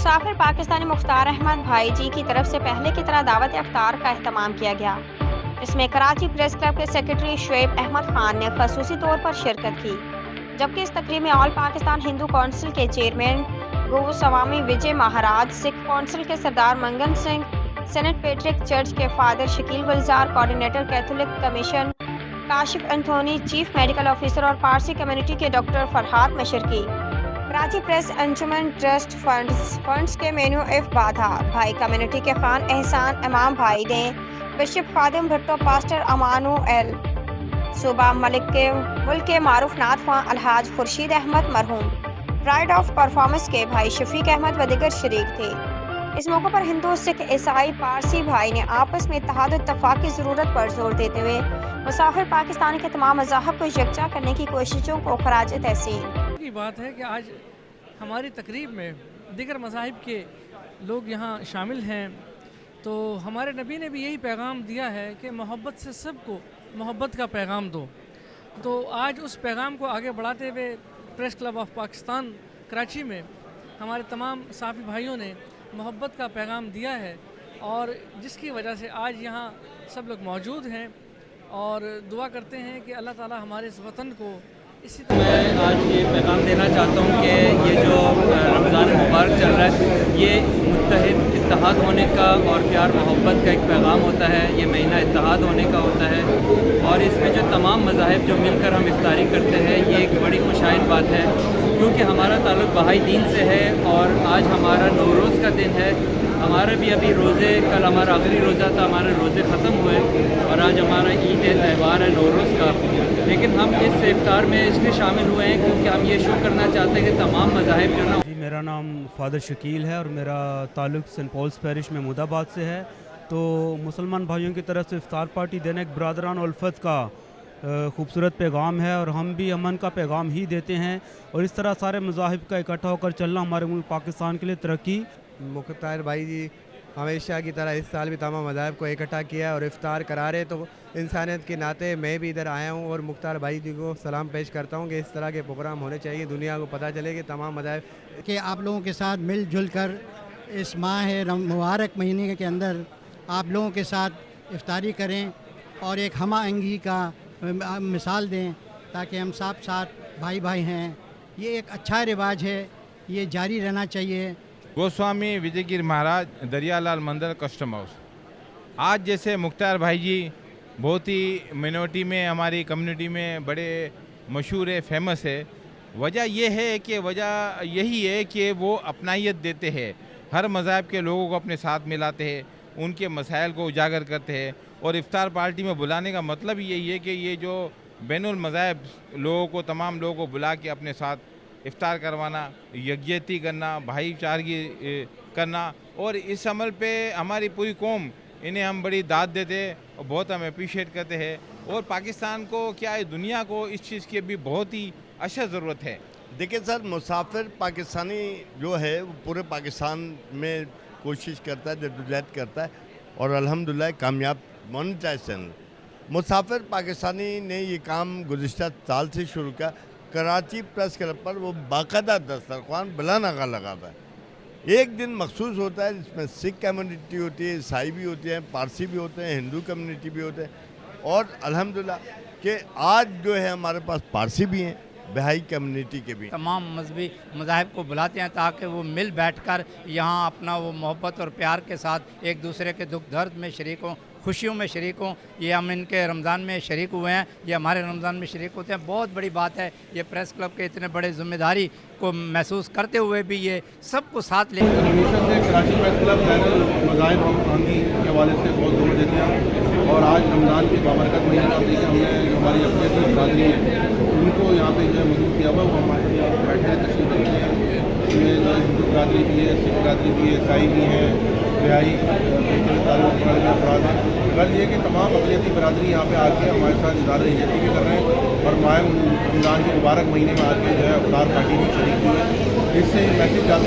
مسافر پاکستانی مختار احمد بھائی جی کی طرف سے پہلے کی طرح دعوت افطار کا اہتمام کیا گیا، جس میں کراچی پریس کلب کے سیکرٹری شعیب احمد خان نے خصوصی طور پر شرکت کی، جبکہ اس تقریب میں آل پاکستان ہندو کونسل کے چیئرمین گوسوامی وجے مہاراج، سکھ کونسل کے Sardar Mangan Singh, saint Patrick church کے father Shakeel Gulzar, coordinator Catholic commission Kashif Anthony, chief medical officer اور پارسی کمیونٹی کے doctor Farhat Mashriqi, Karachi press Anjuman trust funds کے مینو ایف بادھا بھائی، کمیونٹی کے خان احسان امام بھائی نے بشپ خادم بھٹو، پاسٹر امانو ایل، صوبہ ملک کے معروف نعت خواں الحاج خورشید احمد مرحوم، پرائڈ آف پرفارمنس کے بھائی شفیق احمد و دیگر شریک تھے۔ اس موقع پر ہندو، سکھ، عیسائی، پارسی بھائی نے آپس میں اتحاد و اتفاق کی ضرورت پر زور دیتے ہوئے مسافر پاکستان کے تمام مذاہب کو یکجا کرنے کی کوششوں کو خراج تحسین کی بات ہے کہ آج ہماری تقریب میں دیگر مذاہب کے لوگ یہاں شامل ہیں، تو ہمارے نبی نے بھی یہی پیغام دیا ہے کہ محبت سے سب کو محبت کا پیغام دو۔ تو آج اس پیغام کو آگے بڑھاتے ہوئے press club of Pakistan Karachi میں ہمارے تمام صحافی بھائیوں نے محبت کا پیغام دیا ہے، اور جس کی وجہ سے آج یہاں سب لوگ موجود ہیں، اور دعا کرتے ہیں کہ اللہ تعالی ہمارے اس وطن کو اسی طرح۔ میں آج یہ پیغام دینا چاہتا ہوں کہ یہ جو رمضان مبارک چل رہا ہے، یہ متحد اتحاد ہونے کا اور پیار محبت کا ایک پیغام ہوتا ہے، یہ مہینہ اتحاد ہونے کا ہوتا ہے، اور اس میں جو تمام مذاہب جو مل کر ہم افطاری کرتے ہیں، یہ ایک بڑی خوشائن بات ہے، کیونکہ ہمارا تعلق بہائی دین سے ہے، اور آج ہمارا نوروز کا دن ہے۔ ہمارے بھی ابھی روزے، کل ہمارا آخری روزہ تھا، ہمارے روزے ختم ہوئے، اور آج ہمارا عید تہوار ہے نوروز کا، لیکن ہم اس افطار میں اس لیے شامل ہوئے ہیں کیونکہ ہم یہ شو کرنا چاہتے ہیں کہ تمام مذاہب جو نا۔ جی، میرا نام فادر شکیل ہے اور میرا تعلق سینٹ پولس پیرش میں محمود آباد سے ہے۔ تو مسلمان بھائیوں کی طرف سے افطار پارٹی دینا ایک برادران الفت کا خوبصورت پیغام ہے، اور ہم بھی امن کا پیغام ہی دیتے ہیں، اور اس طرح سارے مذاہب کا اکٹھا ہو کر چلنا ہمارے ملک پاکستان کے لیے ترقی۔ مختار بھائی جی ہمیشہ کی طرح اس سال بھی تمام مذاہب کو اکٹھا کیا اور افطار کرا رہے، تو انسانیت کے ناطے میں بھی ادھر آیا ہوں اور مختار بھائی جی کو سلام پیش کرتا ہوں کہ اس طرح کے پروگرام ہونے چاہیے، دنیا کو پتہ چلے کہ تمام مذاہب کہ آپ لوگوں کے ساتھ مل جل کر اس ماہ مبارک مہینے کے اندر آپ لوگوں کے ساتھ افطاری کریں اور ایک ہم آہنگی کا مثال دیں، تاکہ ہم سب ساتھ بھائی بھائی ہیں۔ یہ ایک اچھا رواج ہے، یہ جاری رہنا چاہیے۔ گوسوامی وجے گیر مہاراج، دریا لال مندر، کسٹم ہاؤس۔ آج جیسے مختار بھائی جی بہت ہی مینورٹی میں، ہماری کمیونٹی میں بڑے مشہور ہے، فیمس ہے۔ وجہ یہ ہے کہ وجہ یہی ہے کہ وہ اپنائیت دیتے ہیں، ہر مذہب کے لوگوں کو اپنے ساتھ ملاتے ہیں، ان کے مسائل کو اجاگر کرتے ہیں، اور افطار پارٹی میں بلانے کا مطلب یہی ہے کہ یہ جو بین المذاہب لوگوں کو، تمام لوگوں کو بلا کے اپنے ساتھ افطار کروانا، یکجہتی کرنا، بھائی چارگی کرنا، اور اس عمل پہ ہماری پوری قوم، انہیں ہم بڑی داد دیتے ہیں اور بہت ہم اپریشیٹ کرتے ہیں، اور پاکستان کو کیا ہے، دنیا کو اس چیز کی بھی بہت ہی اشد ضرورت ہے۔ دیکھیں سر، مسافر پاکستانی جو ہے وہ پورے پاکستان میں کوشش کرتا ہے، جدوجہد کرتا ہے، اور الحمدللہ کامیاب مونیٹائزیشن۔ مسافر پاکستانی نے یہ کام گزشتہ سال سے شروع کیا۔ کراچی پریس کلب پر وہ باقاعدہ دسترخوان بلا ناغہ لگاتا ہے، ایک دن مخصوص ہوتا ہے جس میں سکھ کمیونٹی ہوتی ہے، عیسائی بھی ہوتے ہیں، پارسی بھی ہوتے ہیں، ہندو کمیونٹی بھی ہوتے ہیں، اور الحمدللہ کہ آج جو ہے ہمارے پاس پارسی بھی ہیں، بہائی کمیونٹی کے بھی۔ تمام مذہبی مذاہب کو بلاتے ہیں تاکہ وہ مل بیٹھ کر یہاں اپنا وہ محبت اور پیار کے ساتھ ایک دوسرے کے دکھ درد میں شریک ہوں، خوشیوں میں شریک ہوں۔ یہ ہم ان کے رمضان میں شریک ہوئے ہیں، یہ ہمارے رمضان میں شریک ہوتے ہیں۔ بہت بڑی بات ہے، یہ پریس کلب کے اتنے بڑے ذمہ داری کو محسوس کرتے ہوئے بھی یہ سب کو ساتھ لے کر ہمیشہ سے کراچی پریس کلب مذاہب ہمانگی کے حوالے سے بہت زور دیتے ہیں، اور آج رمضان کی بابرکت مہینے کا دیکھیں ہم نے جو ہماری اپنی برادری ہے ان کو یہاں پہ جو ہے موجود کیا ہوا، وہ ہمارے یہاں بیٹھے ہیں، تشریف رکھتے ہیں۔ اس میں جو ہندو برادری بھی ہے، سکھ برادری بھی ہے، عیسائی بھی ہیں، بہائی تعلق والے افراد ہیں۔ غرض یہ کہ تمام اقلیتی برادری یہاں پہ آ کے ہمارے ساتھ اظہار یکجہتی بھی کر رہے ہیں، اور ماہ رمضان کے مبارک مہینے میں آ کے جو ہے افطار پارٹی بھی شریک ہوئی ہے۔ اس سے میسیج